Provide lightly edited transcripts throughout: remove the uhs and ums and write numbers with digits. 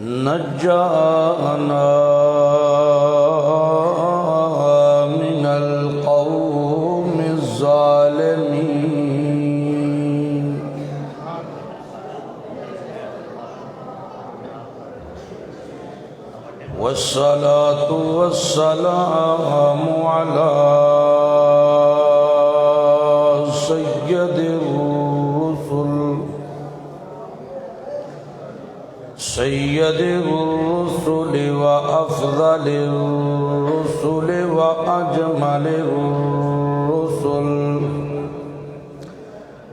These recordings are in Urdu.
نجانا من القوم الظالمين والصلاة والسلام على سيد الرسل وأفضل الرسل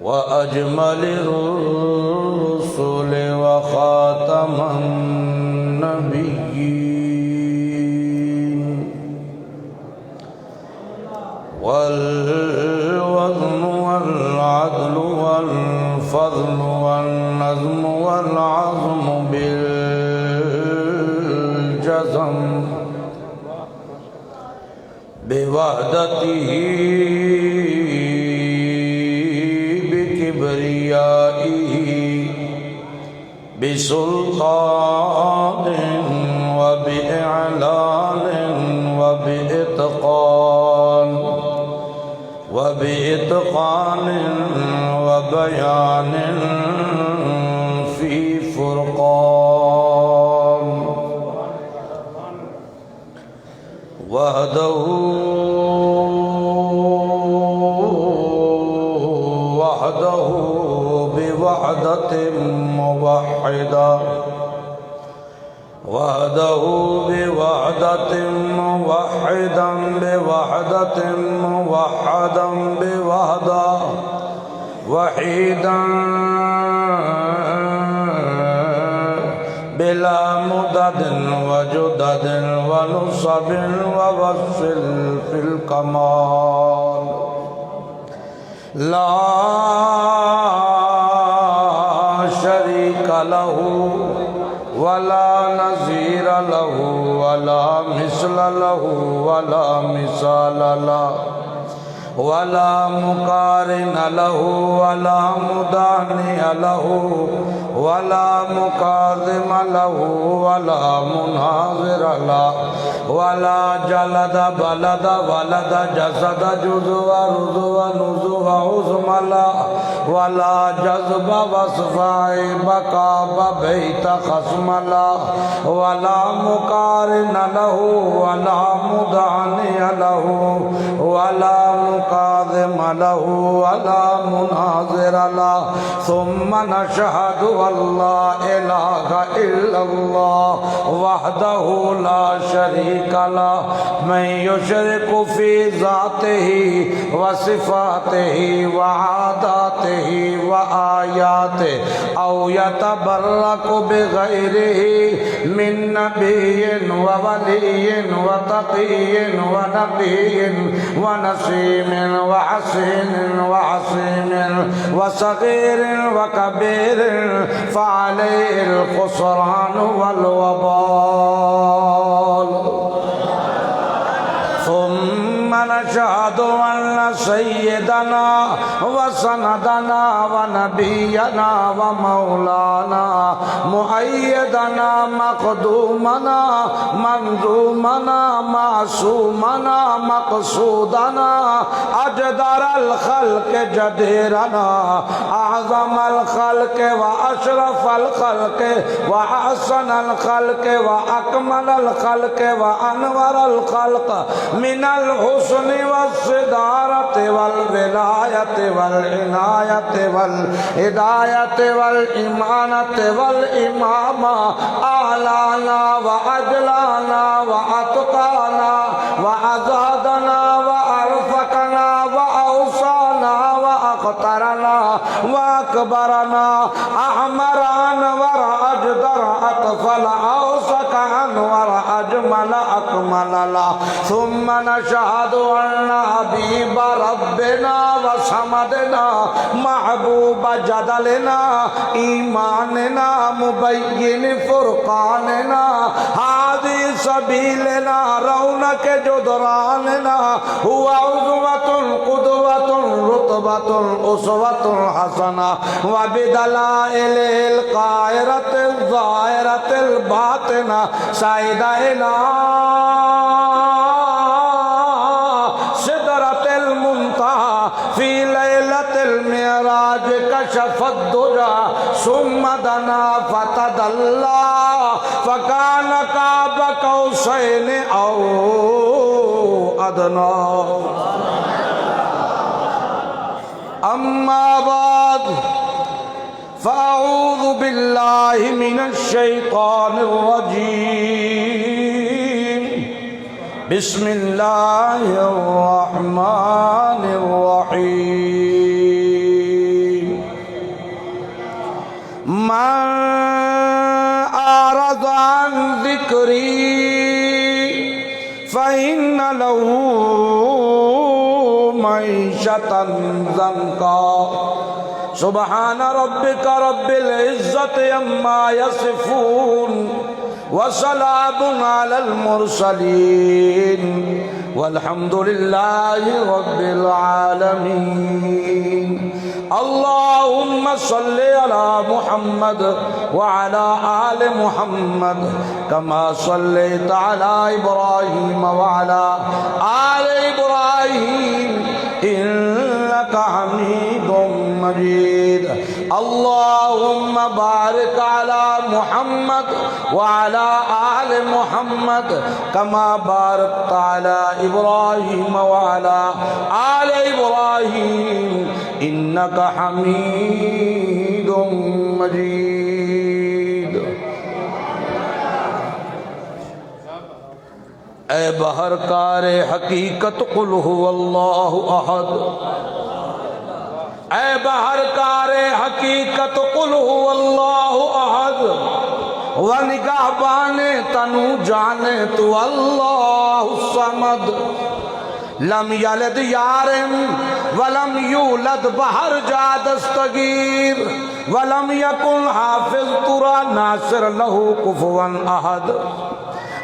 وأجمل الرسل وخاتم النبيين والوزن والعدل والفضل والنظم والعظم بالجزم بوحدته بكبريائه بسلطان وبإعلان وبإتقان وبيان في فرقان وحده بوحدة موحدة وحده بوحدة موحدا بوحدة موحدا بوحدة وحيدا بلا مدد وجدد ونصب ووصل في الكمال لا شريك له ولا نظير له ولا مثل له ولا مثال له ولا مقارن له ولا مداني له ولا مكاظم له ولا مناظر له ولا جلد بلد ولد جسد جزو رزو نزو عظم له ولا جذب وصفاء بقى بيت خصم له ولا مقارن له ولا مداني له ولا مكاظم له ولا مناظر له ثم نشهد أن لا إله إلا الله وحده لا شريك له من يشرك في ذاته وصفاته وعاداته وآياته أو يتبرك بغيره من نبي وولي وتقي ونبي ونسيم وحسين وعصيم وصغير وكبير فعليه الخسران والوبال ثم نشهد أن سيدنا وسندنا ونبينا ومولانا مؤيدنا مقدومنا منظومنا معصومنا مقصودنا أجدر الخلق جديرنا أعظم الخلق وأشرف الخلق وأحسن الخلق وأكمل الخلق وأنور الخلق من الحسن والصدارة والولاية والعناية والهداية والإمانة والإمامة أعلانا وأجلانا وأتقانا وأزادنا وأرفقنا وأوصانا وأخطرنا وأكبرنا أحمر أنور أجدر أطفل أوسك أنور أجمل أكمل له ثم نشهد أن حبيب ربنا وصمدنا محبوب جدلنا إيماننا مبين فرقاننا هذه سبيلنا رونق جدراننا هو عزوة قدوة رتبة أسوة حسنة وبدلائل القاهرة الظاهرة الآية الباطنة سعيد إلى سدرة المنتهى في ليلة المعراج كشف الدجى ثم دنا فتدلى فكان قاب قوسين أو أدنى أما بعد فأعوذ بالله من الشيطان الرجيم بسم الله الرحمن الرحيم من أعرض عن ذكري فإن له معيشة ضنكا سبحان ربك رب العزة عما يصفون وسلام على المرسلين والحمد لله رب العالمين اللهم صل على محمد وعلى آل محمد كما صليت على إبراهيم وعلى آل إبراهيم إنك حميد مجيد اللهم بارك على محمد وعلى آل محمد كما باركت على إبراهيم وعلى آل إبراهيم إنك حميد مجيد اے بہر کار حقیقت قل هو اللہ احد اے بہر کار حقیقت قل هو اللہ احد و نگہبان تنو جانے تو اللہ الصمد لم یلد یارم ولم یولد بہر جادستگیر ولم یکن حافظ ترا ناصر لہو کفوا احد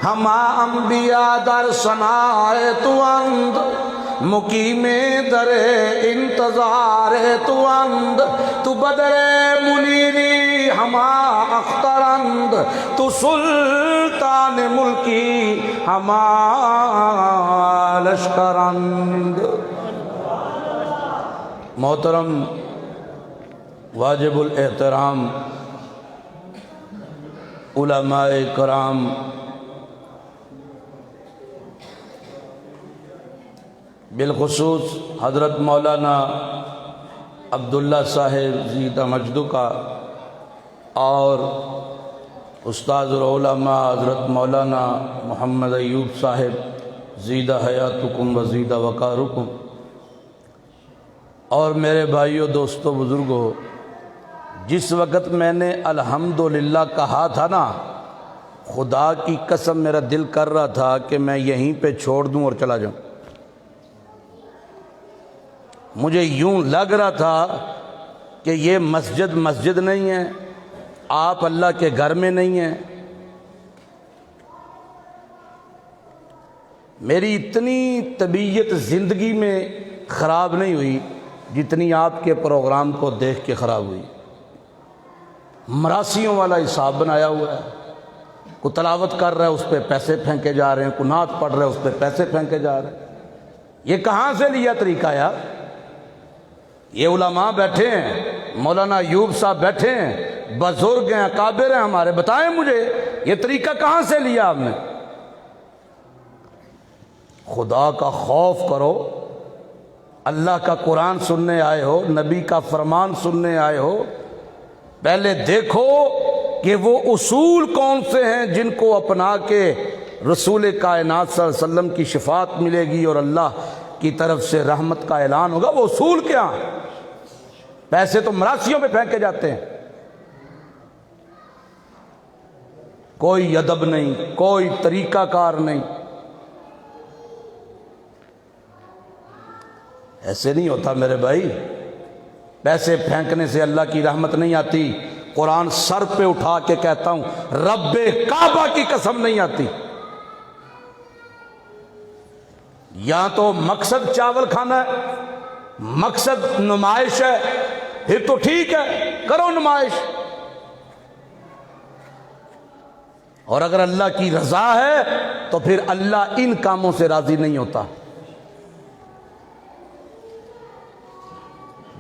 ہما انبیاء در ثناء تو اند مقیم در انتظار تو اند تو بدر منیری ہما اخترند تو سلطان ملکی ہما لشکرند محترم واجب الاحترام علماء کرام بالخصوص حضرت مولانا عبداللہ صاحب زیدہ مجدو کا اور استاذ العلماء حضرت مولانا محمد ایوب صاحب زیدہ حیاتکم و زیدہ وقارکم اور میرے بھائیوں دوستوں بزرگوں جس وقت میں نے الحمدللہ کہا تھا نا خدا کی قسم میرا دل کر رہا تھا کہ میں یہیں پہ چھوڑ دوں اور چلا جاؤں مجھے یوں لگ رہا تھا کہ یہ مسجد نہیں ہے آپ اللہ کے گھر میں نہیں ہیں میری اتنی طبیعت زندگی میں خراب نہیں ہوئی جتنی آپ کے پروگرام کو دیکھ کے خراب ہوئی مراسیوں والا حساب بنایا ہوا ہے کو تلاوت کر رہا ہے اس پہ پیسے پھینکے جا رہے ہیں کو نعت پڑھ رہا ہے اس پہ پیسے پھینکے جا رہے ہیں یہ کہاں سے لیا طریقہ یار یہ علماء بیٹھے ہیں مولانا ایوب صاحب بیٹھے ہیں بزرگ ہیں اکابر ہیں ہمارے بتائیں مجھے یہ طریقہ کہاں سے لیا آپ نے خدا کا خوف کرو اللہ کا قرآن سننے آئے ہو نبی کا فرمان سننے آئے ہو پہلے دیکھو کہ وہ اصول کون سے ہیں جن کو اپنا کے رسول کائنات صلی اللہ علیہ وسلم کی شفاعت ملے گی اور اللہ کی طرف سے رحمت کا اعلان ہوگا وہ اصول کیا ہیں پیسے تو مراسیوں پہ پھینکے جاتے ہیں کوئی ادب نہیں کوئی طریقہ کار نہیں ایسے نہیں ہوتا میرے بھائی پیسے پھینکنے سے اللہ کی رحمت نہیں آتی قرآن سر پہ اٹھا کے کہتا ہوں رب کعبہ کی قسم نہیں آتی یا تو مقصد چاول کھانا ہے مقصد نمائش ہے پھر تو ٹھیک ہے کرو نمائش اور اگر اللہ کی رضا ہے تو پھر اللہ ان کاموں سے راضی نہیں ہوتا۔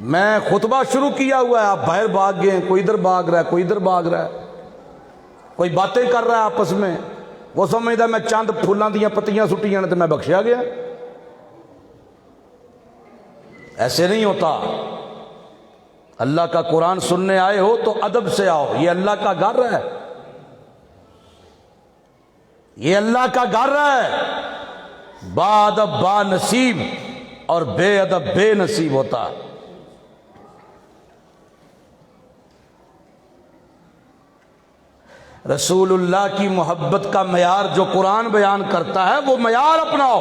میں خطبہ شروع کیا ہوا ہے، آپ باہر بھاگ گئے ہیں، کوئی ادھر بھاگ رہا ہے، کوئی ادھر بھاگ رہا ہے، کوئی باتیں کر رہا ہے آپس میں، وہ سمجھتا میں چند پھولاں دیاں پتیاں سٹیاں نے تو میں بخشیا گیا۔ ایسے نہیں ہوتا۔ اللہ کا قرآن سننے آئے ہو تو ادب سے آؤ، یہ اللہ کا گھر ہے، یہ اللہ کا گھر ہے۔ با ادب با نصیب اور بے ادب بے نصیب ہوتا ہے۔ رسول اللہ کی محبت کا معیار جو قرآن بیان کرتا ہے وہ معیار اپناؤ۔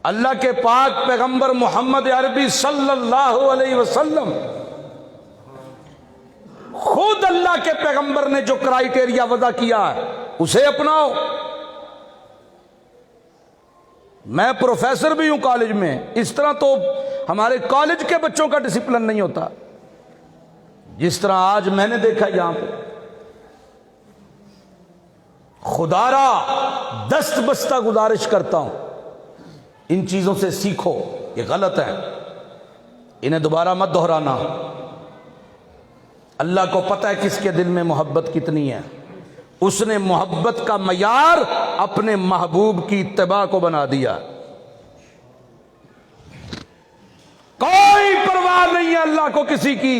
اللہ کے پاک پیغمبر محمد عربی صلی اللہ علیہ وسلم خود اللہ کے پیغمبر نے جو کرائیٹیریا وضع کیا ہے اسے اپناؤ۔ میں پروفیسر بھی ہوں کالج میں، اس طرح تو ہمارے کالج کے بچوں کا ڈسپلن نہیں ہوتا جس طرح آج میں نے دیکھا یہاں پہ۔ خدا را دست بستہ گزارش کرتا ہوں، ان چیزوں سے سیکھو، یہ غلط ہے، انہیں دوبارہ مت دہرانا۔ اللہ کو پتہ ہے کس کے دل میں محبت کتنی ہے، اس نے محبت کا معیار اپنے محبوب کی اتباع کو بنا دیا۔ کوئی پرواہ نہیں ہے اللہ کو کسی کی۔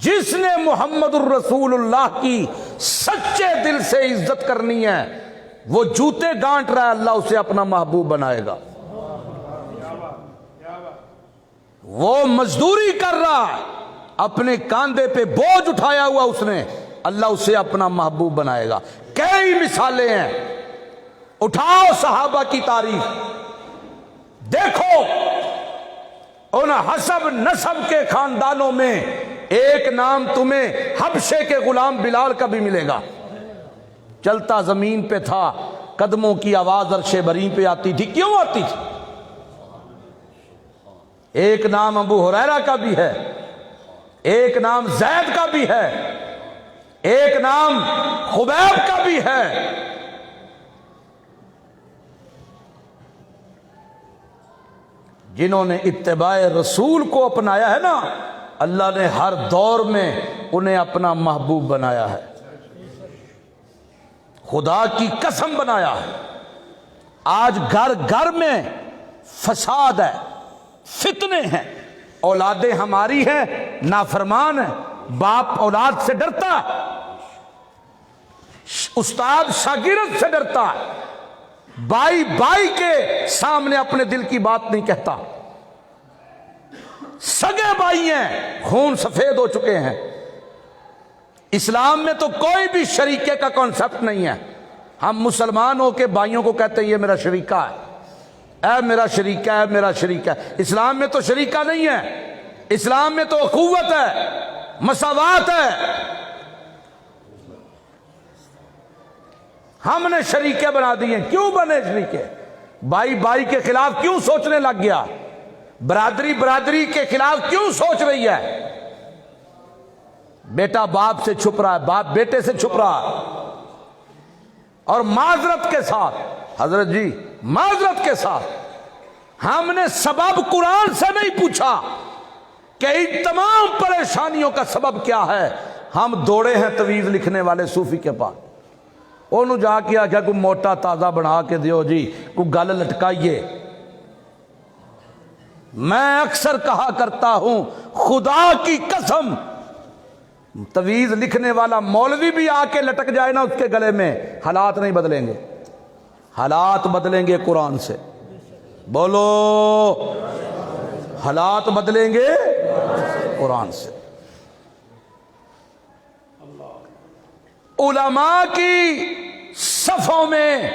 جس نے محمد الرسول اللہ کی سچے دل سے عزت کرنی ہے وہ جوتے گانٹ رہا ہے، اللہ اسے اپنا محبوب بنائے گا۔ وہ مزدوری کر رہا ہے، اپنے کاندھے پہ بوجھ اٹھایا ہوا اس نے، اللہ اسے اپنا محبوب بنائے گا۔ کئی مثالیں ہیں، اٹھاؤ صحابہ کی تاریخ، دیکھو ان حسب نسب کے خاندانوں میں ایک نام تمہیں حبشے کے غلام بلال کا بھی ملے گا، چلتا زمین پہ تھا، قدموں کی آواز عرش بری پہ آتی تھی، کیوں آتی تھی؟ ایک نام ابو ہریرہ کا بھی ہے، ایک نام زید کا بھی ہے، ایک نام خبیب کا بھی ہے۔ جنہوں نے اتباع رسول کو اپنایا ہے نا، اللہ نے ہر دور میں انہیں اپنا محبوب بنایا ہے، خدا کی قسم بنایا ہے۔ آج گھر گھر میں فساد ہے، فتنے ہیں، اولادیں ہماری ہیں نافرمان ہیں، باپ اولاد سے ڈرتا ہے، استاد شاگرد سے ڈرتا ہے، بھائی بھائی کے سامنے اپنے دل کی بات نہیں کہتا، سگے بھائی ہیں، خون سفید ہو چکے ہیں۔ اسلام میں تو کوئی بھی شریکے کا کانسیپٹ نہیں ہے۔ ہم مسلمان ہو کے بھائیوں کو کہتے ہیں یہ میرا شریکہ ہے، اے میرا شریکہ ہے، میرا شریکہ ہے۔ اسلام میں تو شریکہ نہیں ہے، اسلام میں تو اخوت ہے، مساوات ہے۔ ہم نے شریکے بنا دیے، کیوں بنے شریکے؟ بھائی بھائی کے خلاف کیوں سوچنے لگ گیا؟ برادری برادری کے خلاف کیوں سوچ رہی ہے؟ بیٹا باپ سے چھپ رہا ہے، باپ بیٹے سے چھپ رہا ہے، اور معذرت کے ساتھ، حضرت جی معذرت کے ساتھ، ہم نے سبب قرآن سے نہیں پوچھا کہ ان تمام پریشانیوں کا سبب کیا ہے۔ ہم دوڑے ہیں تویز لکھنے والے صوفی کے پاس، انہوں جا کے آکھیا کوئی موٹا تازہ بنا کے دیو جی، کوئی گل لٹکائیے۔ میں اکثر کہا کرتا ہوں خدا کی قسم، تویز لکھنے والا مولوی بھی آ کے لٹک جائے نا اس کے گلے میں، حالات نہیں بدلیں گے، حالات بدلیں گے قرآن سے۔ بولو، حالات بدلیں گے قرآن سے۔ علماء کی صفوں میں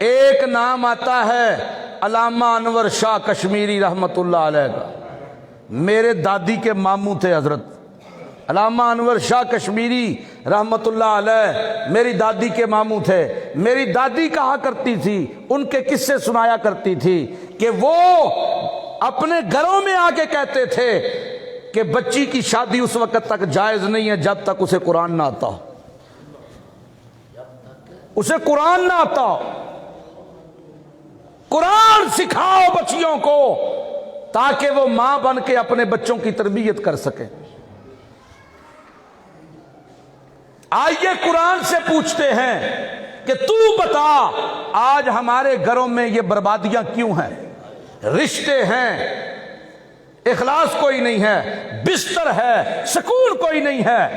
ایک نام آتا ہے علامہ انور شاہ کشمیری رحمت اللہ علیہ کا، میرے دادی کے ماموں تھے حضرت علامہ انور شاہ کشمیری رحمت اللہ علیہ، میری دادی کے ماموں تھے۔ میری دادی کہا کرتی تھی، ان کے قصے سنایا کرتی تھی کہ وہ اپنے گھروں میں آ کے کہتے تھے کہ بچی کی شادی اس وقت تک جائز نہیں ہے جب تک اسے قرآن نہ آتا ہو، اسے قرآن نہ آتا ہو۔ قرآن سکھاؤ بچیوں کو تاکہ وہ ماں بن کے اپنے بچوں کی تربیت کر سکے۔ آئیے قرآن سے پوچھتے ہیں کہ تو بتا آج ہمارے گھروں میں یہ بربادیاں کیوں ہیں؟ رشتے ہیں، اخلاص کوئی نہیں ہے، بستر ہے، سکون کوئی نہیں ہے،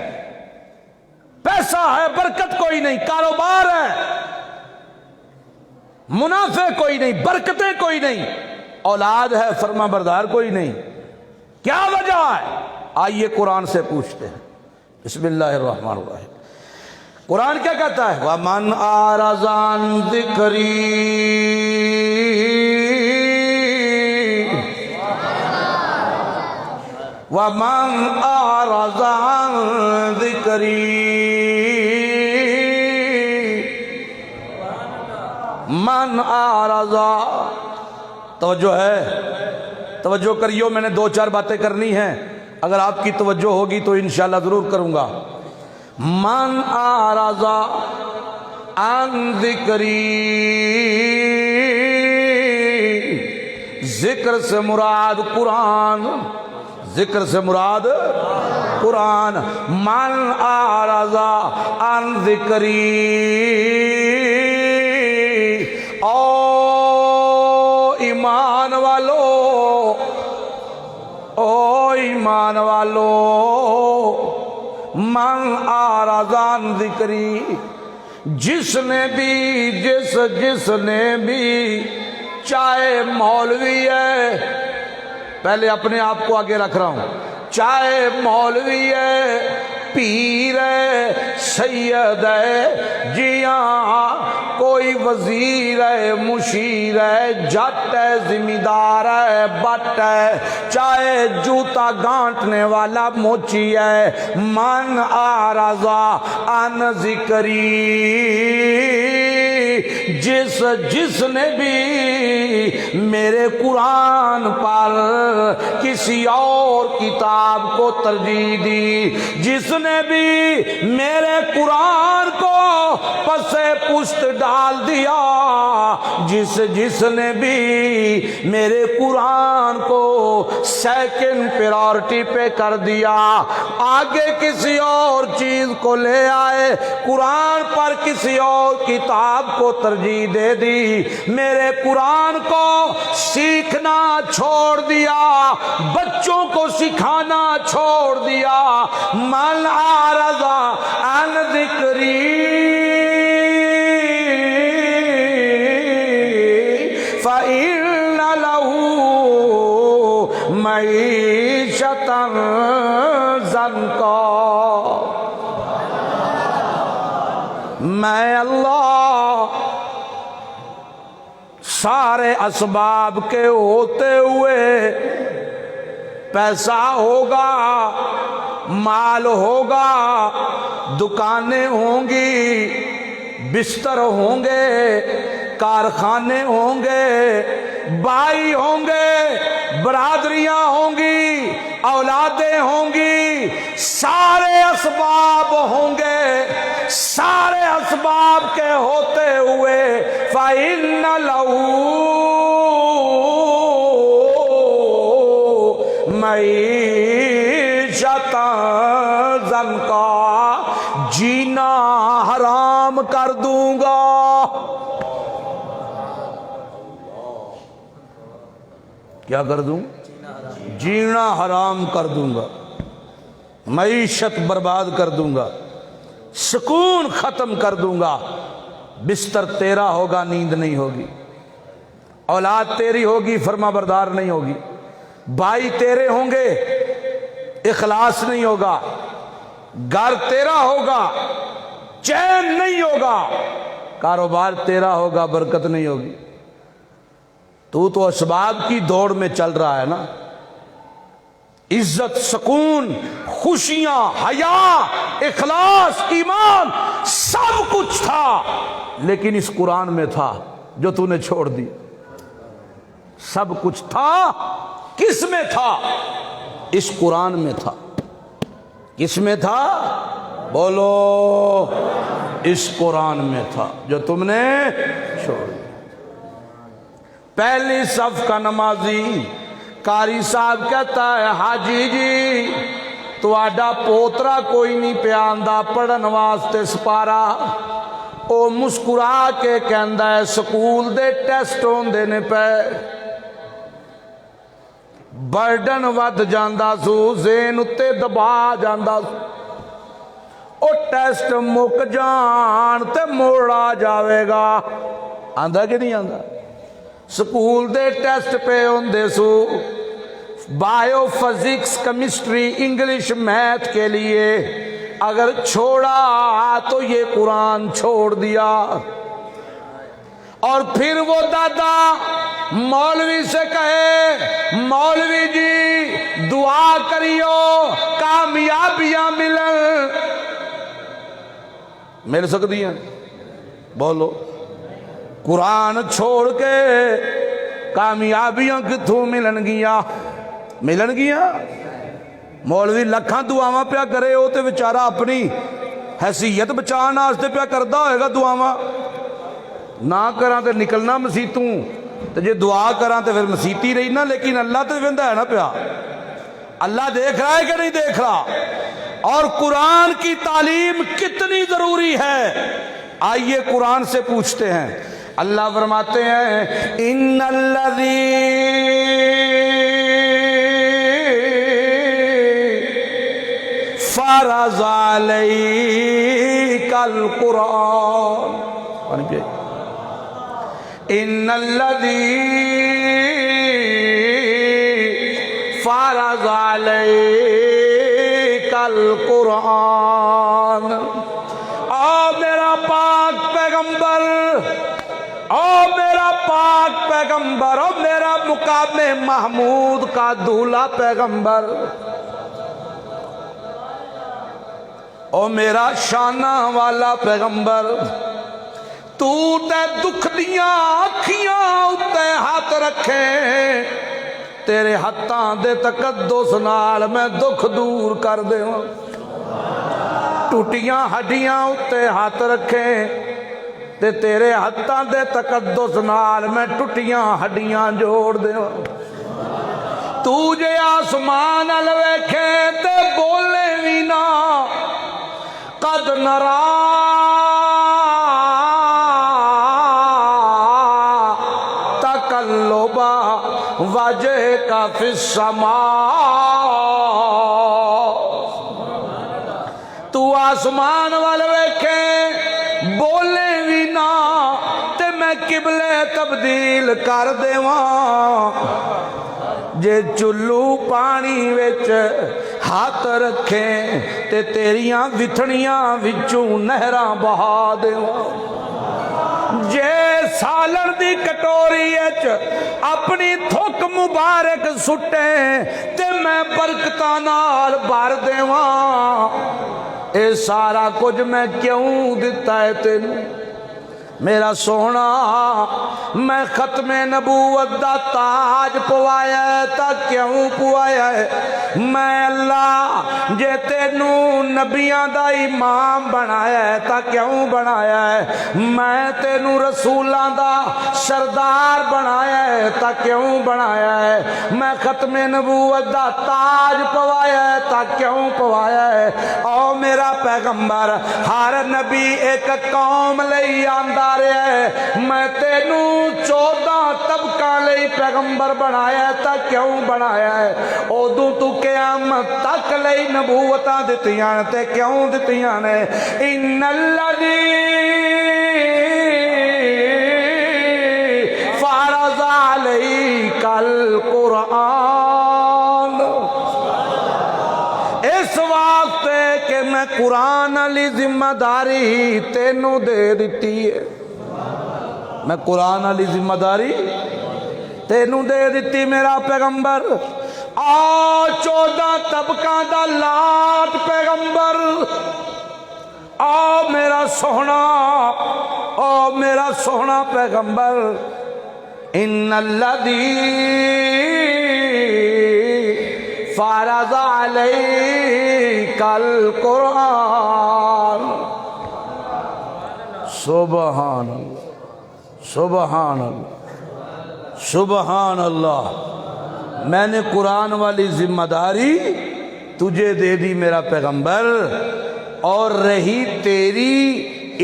پیسہ ہے، برکت کوئی نہیں، کاروبار ہے، منافع کوئی نہیں، برکتیں کوئی نہیں، اولاد ہے، فرما بردار کوئی نہیں، کیا وجہ ہے؟ آئیے قرآن سے پوچھتے ہیں۔ بسم اللہ الرحمن الرحیم۔ قرآن کیا کہتا ہے؟ وَمَنْ أَعْرَضَ عَنْ ذِكْرِي وَمَنْ أَعْرَضَ عَنْ ذِكْرِي مَنْ أَعْرَضَ، توجہ ہے، توجہ کریو، میں نے دو چار باتیں کرنی ہیں، اگر آپ کی توجہ ہوگی تو انشاءاللہ ضرور کروں گا۔ من اعرض عن ذکری، ذکر سے مراد قرآن، ذکر سے مراد قرآن۔ من اعرض عن ذکری، او ایمان والو، او ایمان والو، من اعرض عن ذکری، جس نے بھی چاہے مولوی ہے، پہلے اپنے آپ کو آگے رکھ رہا ہوں، چاہے مولوی ہے، پیر ہے، سید ہے، جیاں کوئی وزیر ہے، مشیر ہے، جٹ ہے، ذمہ دار ہے، بٹ ہے، چاہے جوتا گانٹنے والا موچی ہے، من اعرض عن ذکری، جس نے بھی میرے قرآن پر کسی اور کتاب کو ترجیح دی، جس نے بھی میرے قرآن کو پس پشت ڈال دیا، جس نے بھی میرے قرآن کو سیکنڈ پریورٹی پہ کر دیا، آگے کسی اور چیز کو لے آئے، قرآن پر کسی اور کتاب کو ترجیح دے دی، میرے قرآن کو سیکھنا چھوڑ دیا، بچوں کو سکھانا چھوڑ دیا، من اعرض عن ذکری فإن له معیشة ضنکا۔ میں اللہ سارے اسباب کے ہوتے ہوئے، پیسہ ہوگا، مال ہوگا، دکانیں ہوں گی، بستر ہوں گے، کارخانے ہوں گے، بھائی ہوں گے، برادریاں ہوں گی، اولادیں ہوں گی، سارے اسباب ہوں گے، سارے اسباب کے ہوتے ہوئے فَإِنَّ لَهُ معیشة ضنکا، جینا حرام کر دوں گا۔ کیا کر دوں؟ جینا حرام کر دوں گا، معیشت برباد کر دوں گا، سکون ختم کر دوں گا، بستر تیرا ہوگا، نیند نہیں ہوگی، اولاد تیری ہوگی، فرما بردار نہیں ہوگی، بھائی تیرے ہوں گے، اخلاص نہیں ہوگا، گھر تیرا ہوگا، چین نہیں ہوگا، کاروبار تیرا ہوگا، برکت نہیں ہوگی۔ تو اسباب کی دوڑ میں چل رہا ہے نا، عزت، سکون، خوشیاں، حیا، اخلاص، ایمان سب کچھ تھا، لیکن اس قرآن میں تھا جو تو نے چھوڑ دی۔ سب کچھ تھا، کس میں تھا؟ اس قرآن میں تھا۔ کس میں تھا؟ بولو، اس قرآن میں تھا جو تم نے چھوڑ دیا۔ پہلی صف کا نمازی قاری صاحب کہتا ہے حاجی جی تواڈا پوترا کوئی نہیں پیا آندا پڑھن واسطے سپارا۔ او مسکرا کے کہندا ہے سکول دے ٹیسٹ ہوندے نے پے، برڈن ود جاندا سو، ذہن اتے دبا جاندا سو، او ٹیسٹ مک جان تے موڑ آ جاوے گا۔ آندا کہ نہیں آندا؟ سکول دے ٹیسٹ پہ ہوندے سو، bio physics chemistry English math کے لیے، اگر چھوڑا تو یہ قرآن چھوڑ دیا۔ اور پھر وہ دادا مولوی سے کہے مولوی جی دعا کریو کامیابیاں مل سکتی ہیں؟ بولو، قرآن چھوڑ کے کامیابیاں کتھوں ملن گیا؟ ملن گیا؟ مولوی لکھاں دعاواں پیا کرے ہو تے بیچارہ اپنی حیثیت بچان واسطے پیا کردا ہوئے گا دعاواں، نہ کراں تے نکلنا مسیتوں، تے جے دعا کراں تے پھر مسیتی رہی نا، لیکن اللہ تے ویندا ہے نا پیا، اللہ دیکھ رہا ہے کہ نہیں دیکھ رہا؟ اور قرآن کی تعلیم کتنی ضروری ہے، آئیے قرآن سے پوچھتے ہیں۔ اللہ فرماتے ہیں ان الذی فرض علیک القرآن، ان الذی فرض علیک القرآن۔ او میرا پاک پیغمبر، او میرا پاک پیغمبر، او میرا مقام محمود کا دولہا پیغمبر، او میرا شانہ والا پیغمبر، تو تے دکھ دیاں آکھیاں اتے ہاتھ رکھے، تیرے ہتھاں دے تقدس نال میں دکھ دور کر دے، ٹوٹیاں ہڈیاں اتے ہاتھ رکھے تے تیرے ہتھاں دے تقدس نال میں ٹوٹیاں ہڈیاں جوڑ دے۔ تو جے آسمان ال ویکھے تے بولے وی نہ، قد نرا تقلب وجهك فی السماء، تو آسمان وال ویکھے بولے وی نہ تے میں قبلے تبدیل کر دیواں، جے چلو پانی وچ ہاتھ رکھے تے تیریاں وتھڑیاں وچوں نہراں بہا دیواں، جے سالن دی کٹوری وچ اپنی تھوک مبارک سٹے تے میں برکتاں نال بھر دیواں، اے سارا کچھ میں کیوں دیتا ہے تینوں میرا سونا؟ میں ختم نبوت دا تاج پوایا ہے تا کیوں پوایا ہے؟ میں اللہ جے تینوں نبیاں دا امام بنایا ہے تا کیوں بنایا ہے؟ میں تینوں رسولاں دا سردار بنایا ہے تا کیوں بنایا ہے؟ میں ختم نبوت دا تاج پوایا ہے تا کیوں پوایا ہے؟ او میرا پیغمبر، ہر نبی ایک قوم لئی آندا رہا ہے، میں تینوں 14 طبقہ لئی پیغمبر بنایا ہے تا کیوں بنایا ہے؟ ادوں تو قیامت تک لئی نبوتاں دتیاں تے کیوں دتیاں نے؟ ان الذی فرض علیک القرآن، اس واسطے کہ میں قرآن علی ذمہ داری تینوں دے دیتی ہے، میں قرآن علی ذمہ داری تینوں دے دیتی میرا پیغمبر۔ 14 طبقہ دا لاٹ پیغمبر، میرا سونا، میرا سونا پیغمبر، ان الذی فرض علیک القرآن. سبحان اللہ سبحان اللہ سبحان اللہ. میں نے قرآن والی ذمہ داری تجھے دے دی میرا پیغمبر، اور رہی تیری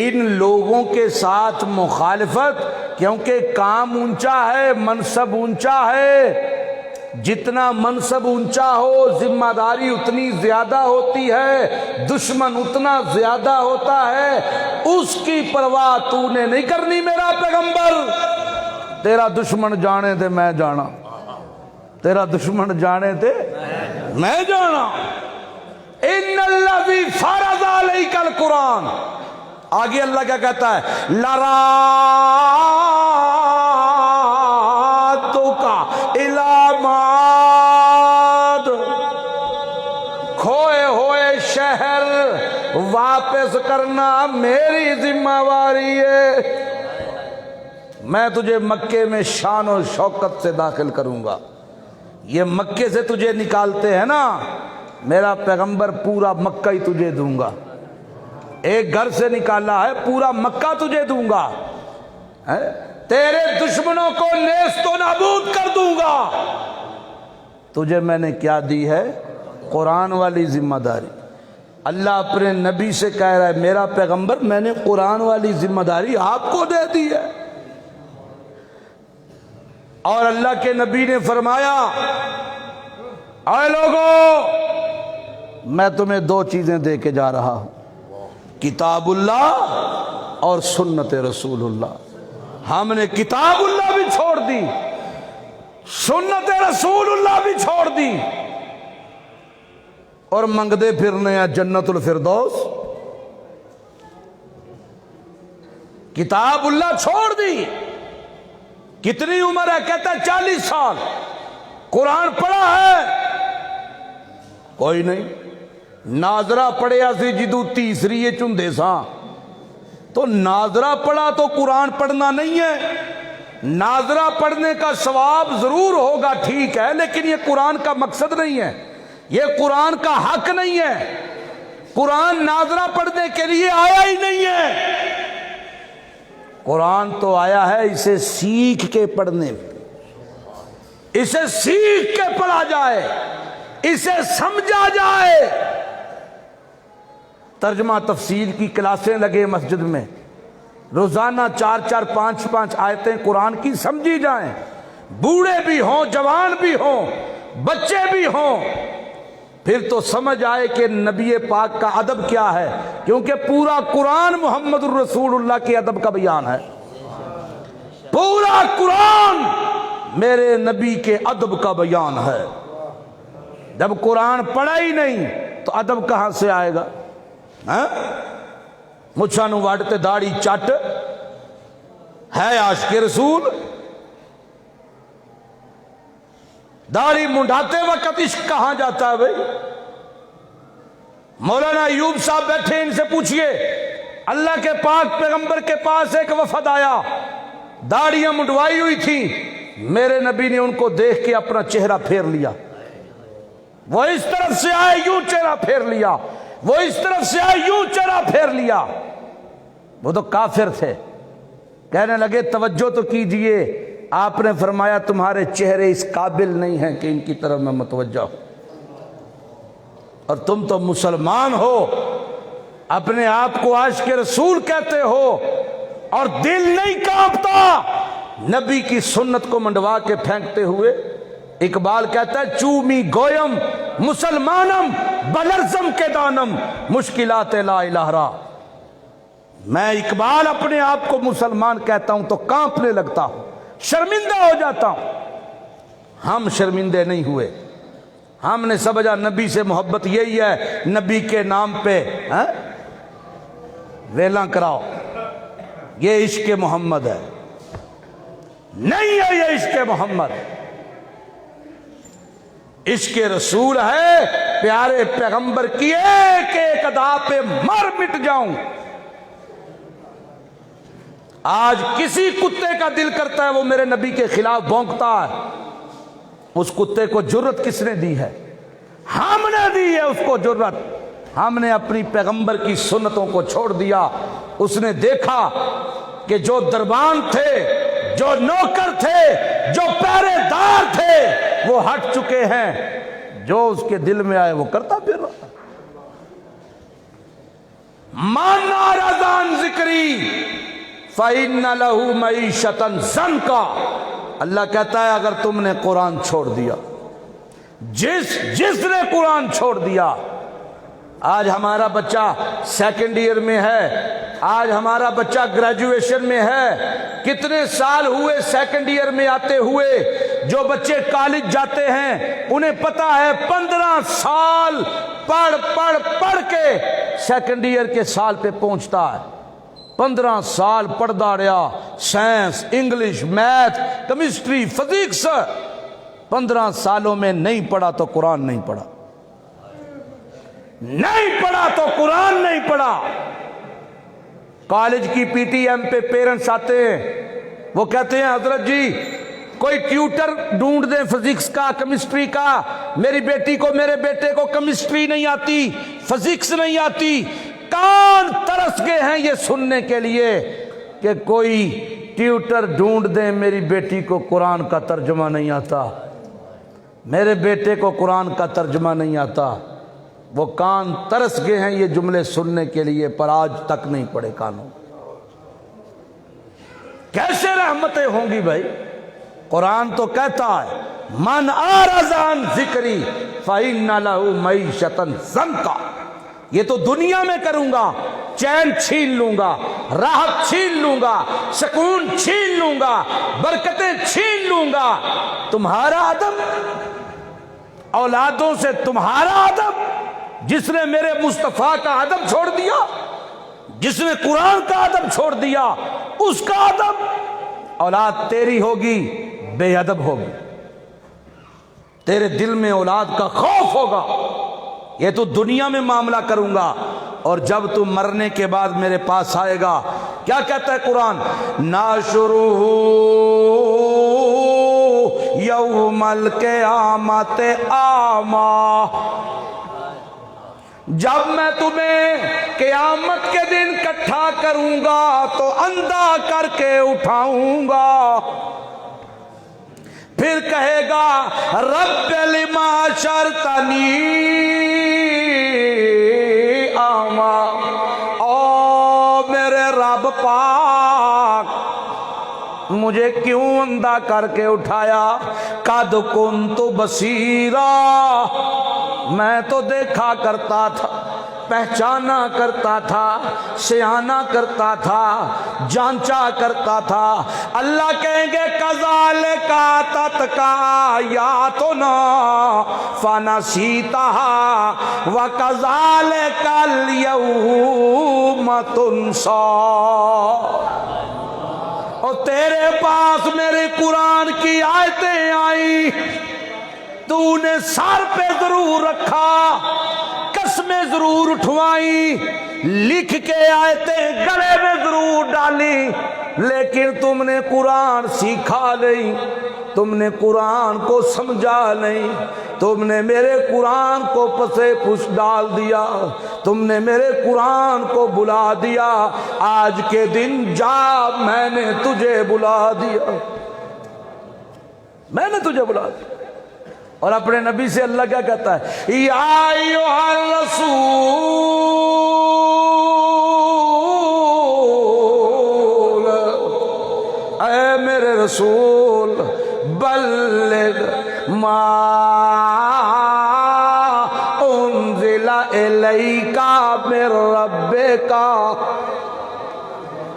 ان لوگوں کے ساتھ مخالفت، کیونکہ کام اونچا ہے، منصب اونچا ہے. جتنا منصب اونچا ہو ذمہ داری اتنی زیادہ ہوتی ہے، دشمن اتنا زیادہ ہوتا ہے. اس کی پرواہ تو نے نہیں کرنی میرا پیغمبر. تیرا دشمن جانے دے میں جانا، تیرا دشمن جانے دے میں جانا. ان الذی فرض علیک القرآن. آگے اللہ کیا کہتا ہے؟ لرادک الی معاد. کھوئے ہوئے شہر واپس کرنا میری ذمہ داری ہے. میں تجھے مکے میں شان و شوکت سے داخل کروں گا. یہ مکے سے تجھے نکالتے ہیں نا، میرا پیغمبر پورا مکہ ہی تجھے دوں گا. ایک گھر سے نکالا ہے، پورا مکہ تجھے دوں گا. تیرے دشمنوں کو نیست و نابود کر دوں گا. تجھے میں نے کیا دی ہے؟ قرآن والی ذمہ داری. اللہ اپنے نبی سے کہہ رہا ہے میرا پیغمبر میں نے قرآن والی ذمہ داری آپ کو دے دی ہے. اور اللہ کے نبی نے فرمایا اے لوگوں، میں تمہیں دو چیزیں دے کے جا رہا ہوں، کتاب اللہ اور سنت رسول اللہ. ہم نے کتاب اللہ بھی چھوڑ دی، سنت رسول اللہ بھی چھوڑ دی، اور منگدے پھرنے ہیں جنت الفردوس. کتاب اللہ چھوڑ دی. کتنی عمر ہے؟ کہتا ہے 40 سال. قرآن پڑھا ہے؟ کوئی نہیں. ناظرہ پڑھیا سی جدو تیسری چندے ساں. تو ناظرہ پڑھا تو قرآن پڑھنا نہیں ہے. ناظرہ پڑھنے کا ثواب ضرور ہوگا، ٹھیک ہے، لیکن یہ قرآن کا مقصد نہیں ہے، یہ قرآن کا حق نہیں ہے. قرآن ناظرہ پڑھنے کے لیے آیا ہی نہیں ہے. قرآن تو آیا ہے اسے سیکھ کے پڑھنے، اسے سیکھ کے پڑھا جائے، اسے سمجھا جائے. ترجمہ تفسیر کی کلاسیں لگے مسجد میں، روزانہ 4 5 آیتیں قرآن کی سمجھی جائیں. بوڑھے بھی ہوں، جوان بھی ہوں، بچے بھی ہوں، پھر تو سمجھ آئے کہ نبی پاک کا ادب کیا ہے، کیونکہ پورا قرآن محمد الرسول اللہ کے ادب کا بیان ہے. پورا قرآن میرے نبی کے ادب کا بیان ہے. جب قرآن پڑھا ہی نہیں تو ادب کہاں سے آئے گا؟ مچھا نو واڑتے داڑھی چٹ ہے عاشق رسول. داڑھی منڈاتے وقت عشق کہاں جاتا ہے بھائی؟ مولانا ایوب صاحب بیٹھے، ان سے پوچھئے. اللہ کے پاک پیغمبر کے پاس ایک وفد آیا، داڑیاں منڈوائی ہوئی تھی. میرے نبی نے ان کو دیکھ کے اپنا چہرہ پھیر لیا. وہ اس طرف سے آئے یوں چہرہ پھیر لیا، وہ اس طرف سے آئے یوں چہرہ پھیر لیا. وہ تو کافر تھے. کہنے لگے توجہ تو کیجئے. آپ نے فرمایا تمہارے چہرے اس قابل نہیں ہیں کہ ان کی طرف میں متوجہ ہوں، اور تم تو مسلمان ہو، اپنے آپ کو عاشق رسول کہتے ہو، اور دل نہیں کانپتا نبی کی سنت کو منڈوا کے پھینکتے ہوئے. اقبال کہتا ہے چومی گویم مسلمانم بلرزم کے دانم مشکلات لا الہ را. میں اقبال اپنے آپ کو مسلمان کہتا ہوں تو کانپنے لگتا ہوں، شرمندہ ہو جاتا ہوں. ہم شرمندے نہیں ہوئے. ہم نے سمجھا نبی سے محبت یہی ہے نبی کے نام پہ ویلاں کراؤ، یہ عشق محمد ہے. نہیں ہے یہ عشق محمد. عشق رسول ہے پیارے پیغمبر کی ایک ایک ادا پہ مر مٹ جاؤں. آج کسی کتے کا دل کرتا ہے وہ میرے نبی کے خلاف بھونکتا ہے، اس کتے کو جرت کس نے دی ہے؟ ہم نے دی ہے اس کو جرت، ہم نے اپنی پیغمبر کی سنتوں کو چھوڑ دیا۔ اس نے دیکھا کہ جو دربان تھے، جو نوکر تھے، جو پہرے دار تھے، وہ ہٹ چکے ہیں، جو اس کے دل میں آئے وہ کرتا پھر رہا۔ من اعرض عن ذکری فإن لہ معیشۃ ضنکا، اللہ کہتا ہے اگر تم نے قرآن چھوڑ دیا، جس نے قرآن چھوڑ دیا، آج ہمارا بچہ سیکنڈ ایئر میں ہے، آج ہمارا بچہ گریجویشن میں ہے، کتنے سال ہوئے سیکنڈ ایئر میں آتے ہوئے، جو بچے کالج جاتے ہیں انہیں پتا ہے 15 سال پڑھ کے سیکنڈ ایئر کے سال پہ پہنچتا ہے۔ 15 سال پڑھتا رہا، science, English, math, chemistry, physics, 15 سالوں میں نہیں پڑھا تو قرآن نہیں پڑھا، نہیں پڑھا تو قرآن نہیں پڑھا۔ کالج کی پی ٹی ایم پہ پیرنٹس آتے ہیں، وہ کہتے ہیں حضرت جی کوئی ٹیوٹر ڈھونڈ دیں فزکس کا، کیمسٹری کا، میری بیٹی کو، میرے بیٹے کو کیمسٹری نہیں آتی، فزکس نہیں آتی۔ کان ترس گئے ہیں یہ سننے کے لیے کہ کوئی ٹیوٹر ڈھونڈ دیں، میری بیٹی کو قرآن کا ترجمہ نہیں آتا، میرے بیٹے کو قرآن کا ترجمہ نہیں آتا۔ وہ کان ترس گئے ہیں یہ جملے سننے کے لیے، پر آج تک نہیں پڑے کانوں۔ کیسے رحمتیں ہوں گی بھائی؟ قرآن تو کہتا ہے من اعرض عن ذکری فإن لہ معیشۃ ضنکا، یہ تو دنیا میں کروں گا، چین چھین لوں گا، راحت چھین لوں گا، سکون چھین لوں گا، برکتیں چھین لوں گا۔ تمہارا ادب، اولادوں سے تمہارا ادب، جس نے میرے مصطفیٰ کا ادب چھوڑ دیا، جس نے قرآن کا ادب چھوڑ دیا، اس کا ادب، اولاد تیری ہوگی بے ادب ہوگی، تیرے دل میں اولاد کا خوف ہوگا۔ یہ تو دنیا میں معاملہ کروں گا، اور جب تم مرنے کے بعد میرے پاس آئے گا، کیا کہتا ہے قرآن؟ ناشروہ یوم القیامت اعمیٰ، جب میں تمہیں قیامت کے دن اکٹھا کروں گا تو اندھا کر کے اٹھاؤں گا، پھر کہے گا رب لما حشرتنی اعمیٰ، او میرے رب پاک مجھے کیوں اندھا کر کے اٹھایا؟ قد کنت بصیرا، میں تو دیکھا کرتا تھا، پہچانا کرتا تھا، سیانا کرتا تھا، جانچا کرتا تھا۔ اللہ کہیں گے کذالک اتتک آیاتنا فنسیتها وکذالک اليوم تنسی، اور تیرے پاس میرے قرآن کی آیتیں آئیں، تو نے سر پہ ضرور رکھا، قسمیں ضرور اٹھوائیں، لکھ کے آیتیں گلے میں ضرور ڈالی، لیکن تم نے قرآن سیکھا نہیں، تم نے قرآن کو سمجھا نہیں، تم نے میرے قرآن کو پسے پش ڈال دیا، تم نے میرے قرآن کو بلا دیا۔ آج کے دن جا، میں نے تجھے بلا دیا، میں نے تجھے بلا دیا۔ اور اپنے نبی سے اللہ کیا کہتا ہے؟ یا ایھا الرسول، اے میرے رسول، بلغ ما انزل الیک من ربک،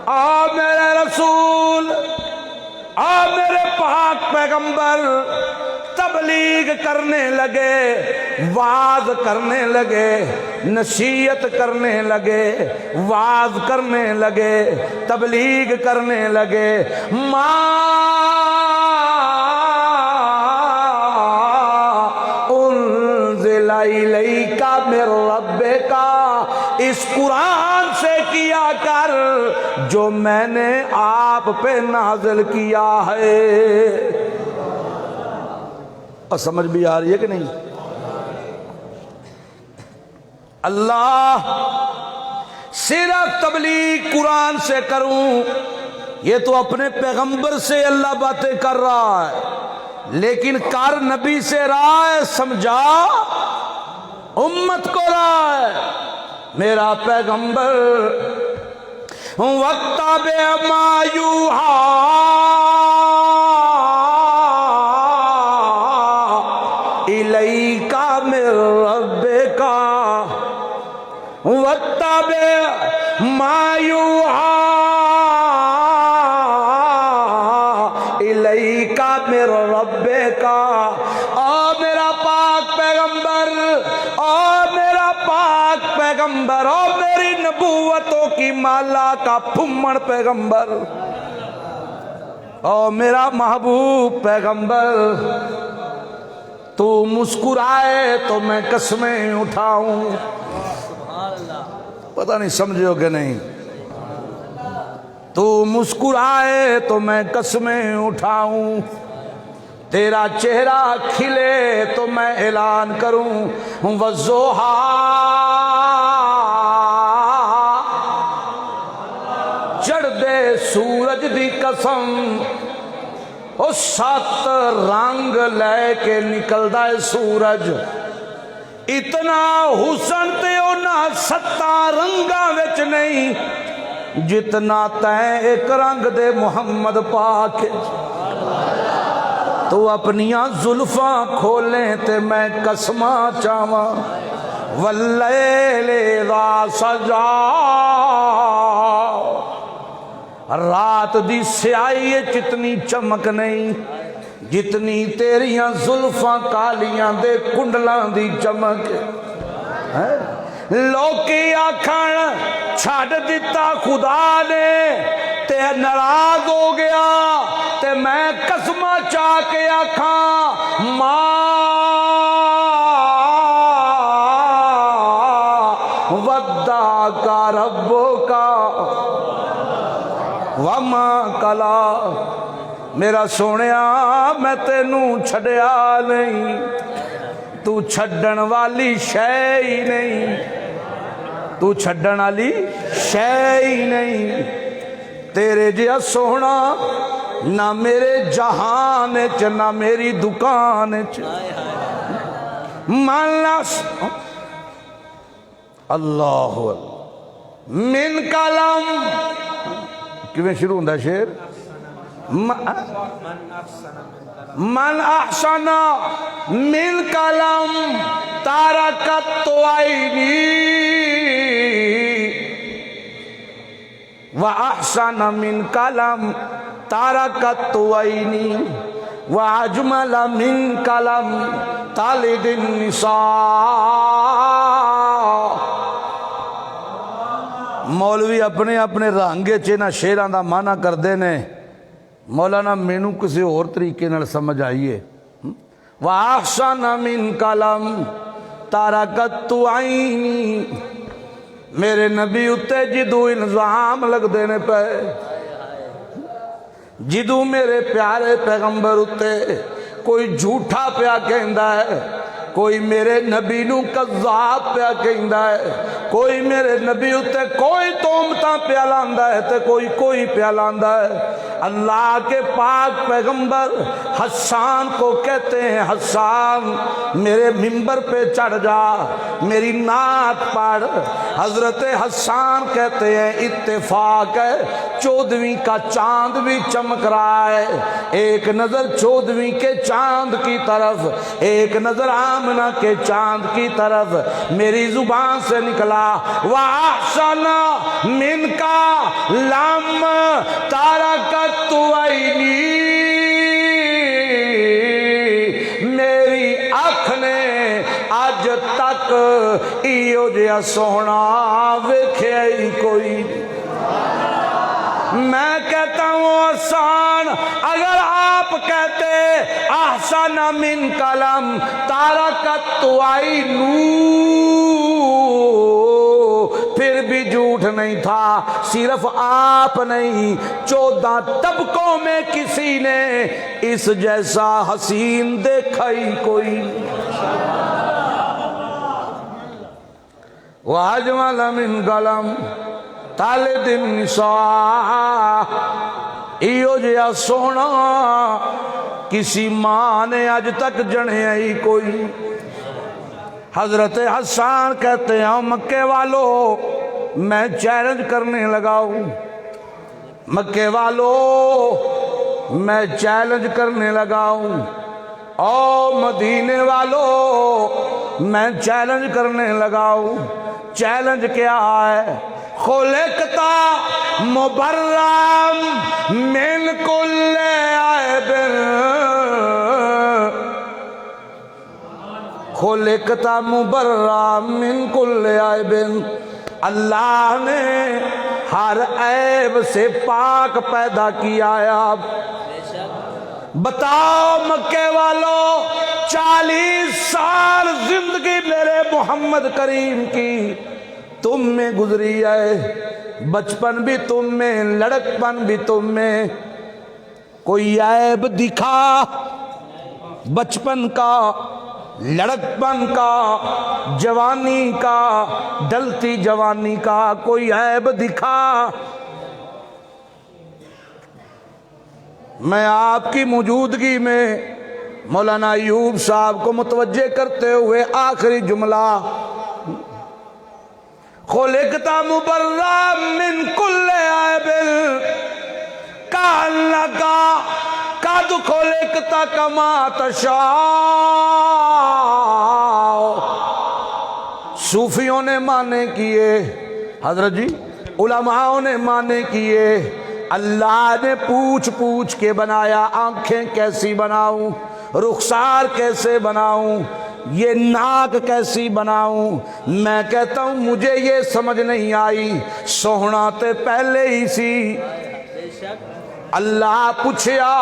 آ میرے رسول، آ میرے پاک پیغمبر، تبلیغ کرنے لگے، وعظ کرنے لگے، نصیحت کرنے لگے، وعظ کرنے لگے، تبلیغ کرنے لگے۔ ما انزل الیک من ربک، اس قرآن سے کیا کر جو میں نے آپ پہ نازل کیا ہے۔ اور سمجھ بھی آ رہی ہے کہ نہیں؟ اللہ صرف تبلیغ قرآن سے کروں، یہ تو اپنے پیغمبر سے اللہ باتیں کر رہا ہے، لیکن کر نبی سے رائے، سمجھا امت کو رائے۔ میرا پیغمبر وَاتَّبِعْ مَا يُوحَىٰ إِلَيْكَ مِن رَّبِّكَ وَاتَّبِعْ مَا يُوحَىٰ إِلَيْكَ مِن رَّبِّكَ۔ او میرا پاک پیغمبر، او میرا پاک پیغمبر، او میری نبوتوں کی مالا کا پھومڑ پیغمبر، او میرا محبوب پیغمبر، تو مسکرائے تو میں قسمیں اٹھاؤں۔ پتہ نہیں سمجھو کہ نہیں؟ تو مسکرائے تو میں قسمیں اٹھاؤں، تیرا چہرہ کھلے تو میں اعلان کروں وَالضُّحَىٰ، چڑھ دے سورج دی قسم، او 7 رنگ لے کے نکلدا ہے سورج، اتنا حسن تے انہاں 7 رنگاں وچ نہیں جتنا تیں ایک رنگ دے محمد پاک۔ تو اپنیاں زلفاں کھولیں تے میں قسماں چاواں واللیل اذا سجا، رات دی سیاہی جتنی چمک نہیں جتنی تیریاں زلفاں کالیاں دے کنڈلاں دی چمک۔ لوکی آکھن چھڈ دتا خدا نے تے ناراض ہو گیا، تے میں قسماں چاہ کے آکھاں ماں ودعک ربک وما قلی۔ میرا سونیا میں تینوں چھڈیا نہیں، تو چھڈن والی شے ہی نہیں، تو چھڈن والی شے ہی نہیں، تیرے جیا سونا نہ میرے جہان چ نہ میری دکان چ۔ اللہ من کلم، کیویں شروع ہوندا شعر؟ من احسن من کلم تارکت عینی واحسن من کلم تارکت عینی واجمل من کلم تلد النساء۔ مولوی اپنے اپنے رنگ چ شیراں دا معنی کردے نے، مولانا مینوں کسی اور طریقے نال سمجھ آئیے۔ وَأَحْسَنَ مِن کلم تارکت عینی، میرے نبی اتے جدو الزام لگ دینے پہ، جدو میرے پیارے پیغمبر اتے کوئی جھوٹا پیا کہندا ہے، کوئی میرے نبی نو کذاب پیا کہندا ہے، کوئی میرے نبی اتے کوئی تہمتاں پیا لاندا ہے تے کوئی پیا لاندا ہے، اللہ کے پاک پیغمبر حسان کو کہتے ہیں حسان میرے ممبر پہ چڑھ جا میری نعت پڑھ۔ حضرت حسان کہتے ہیں اتفاق ہے 14ویں کا چاند بھی چمک رہا ہے، ایک نظر 14ویں کے چاند کی طرف، ایک نظر آمنہ کے چاند کی طرف، میری زبان سے نکلا وَأَحْسَنَ مِنْكَ لَمْ تَارَكَتْ عَيْنِي، میری آنکھ نے آج تک ایو جیا سونا ویکھیا ہی کوئی۔ میں کہتا ہوں آسان، اگر آپ کہتے احسن من کلم تارکت عینو، پھر بھی جھوٹ نہیں تھا، صرف آپ نہیں 14 طبقوں میں کسی نے اس جیسا حسین دیکھا ہی کوئی۔ وَأَجْمَلَ مِنْ قَلَمْ طَالِدِ النِّسَاءِ ایو جیا سونا کسی ماں نے آج تک جنے ہی کوئی۔ حضرت حسان کہتے ہیں مکے والو میں چیلنج کرنے لگا ہوں، مکے والو میں چیلنج کرنے لگا ہوں، او مدینے والو میں چیلنج کرنے لگا ہوں۔ چیلنج کیا ہے؟ خلقتا مبرم من کل عیب، خلقتا مبرم من کل عیب، اللہ نے ہر عیب سے پاک پیدا کیا ہے۔ آپ بتاؤ مکے والو 40 سال زندگی میرے محمد کریم کی تم میں گزری ہے، بچپن بھی تم میں، لڑکپن بھی تم میں، کوئی عیب دکھا بچپن کا، لڑکپن کا، جوانی کا، ڈلتی جوانی کا کوئی عیب دکھا؟ میں آپ کی موجودگی میں مولانا ایوب صاحب کو متوجہ کرتے ہوئے آخری جملہ، خلقتا مبرم من کل عیب کأنک قد خلقتا کما تشاء۔ صوفیوں نے مانے کیے، حضرت جی علماءوں نے مانے کیے، اللہ نے پوچھ پوچھ کے بنایا، آنکھیں کیسی بناؤں، رخسار کیسے بناؤں، یہ ناک کیسی بناؤں؟ میں کہتا ہوں مجھے یہ سمجھ نہیں آئی، سونا تے پہلے ہی سی۔ اللہ پوچھیا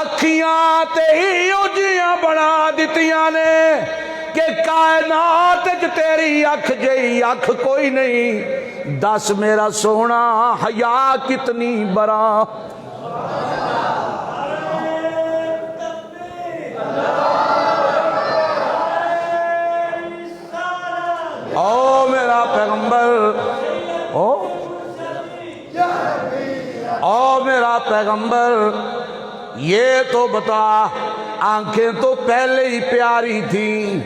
اکھیاں تے ہی اجیاں بنا دتیاں نے کہ کائنات وچ تیری اکھ جئی اکھ کوئی نہیں، دس میرا سونا حیا کتنی برا۔ او میرا پیغمبر، او میرا پیغمبر یہ تو بتا، آنکھیں تو پہلے ہی پیاری تھیں،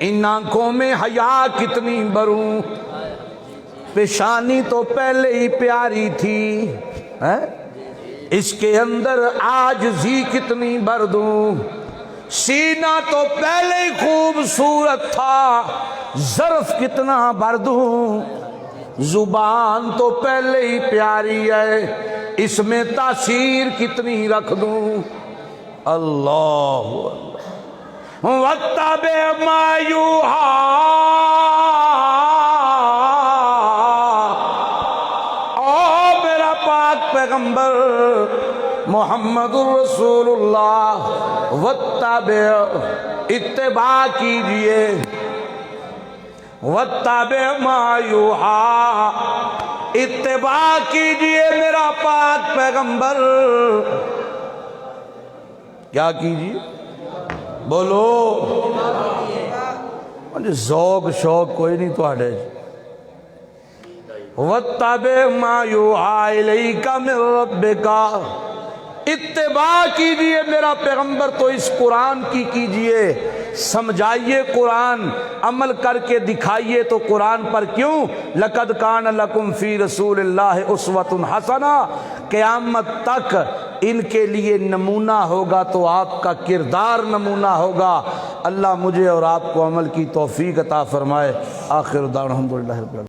ان آنکھوں میں حیا کتنی بروں، پیشانی تو پہلے ہی پیاری تھی، اس کے اندر عاجزی کتنی بر دوں، سینہ تو پہلے ہی خوبصورت تھا، ظرف کتنا بر دوں، زبان تو پہلے ہی پیاری ہے، اس میں تاثیر کتنی رکھ دوں۔ اللہ وَاتَّبِعْ مَا یُوحَىٰ، او میرا پاک پیغمبر محمد الرسول اللہ، وَاتَّبِعْ اتباع کیجئے، وَاتَّبِعْ مَا یُوحَىٰ اتباع کیجئے میرا پاک پیغمبر۔ کیا کیجئے؟ بولو، ذوق شوق کوئی نہیں تو آڑے۔ وَاتَّبِعْ مَا یُوحَىٰ إِلَيْكَ مِن رَبِّكَ، اتباع کیجئے میرا پیغمبر تو اس قرآن کی کیجئے، سمجھائیے قرآن، عمل کر کے دکھائیے تو قرآن پر کیوں؟ لَقَدْ كَانَ لَكُمْ فِي رَسُولِ اللَّهِ أُسْوَةٌ حَسَنَةٌ، قیامت تک ان کے لیے نمونہ ہوگا تو آپ کا کردار نمونہ ہوگا۔ اللہ مجھے اور آپ کو عمل کی توفیق عطا فرمائے۔ آخر دعوانا الحمدللہ رب العالمین۔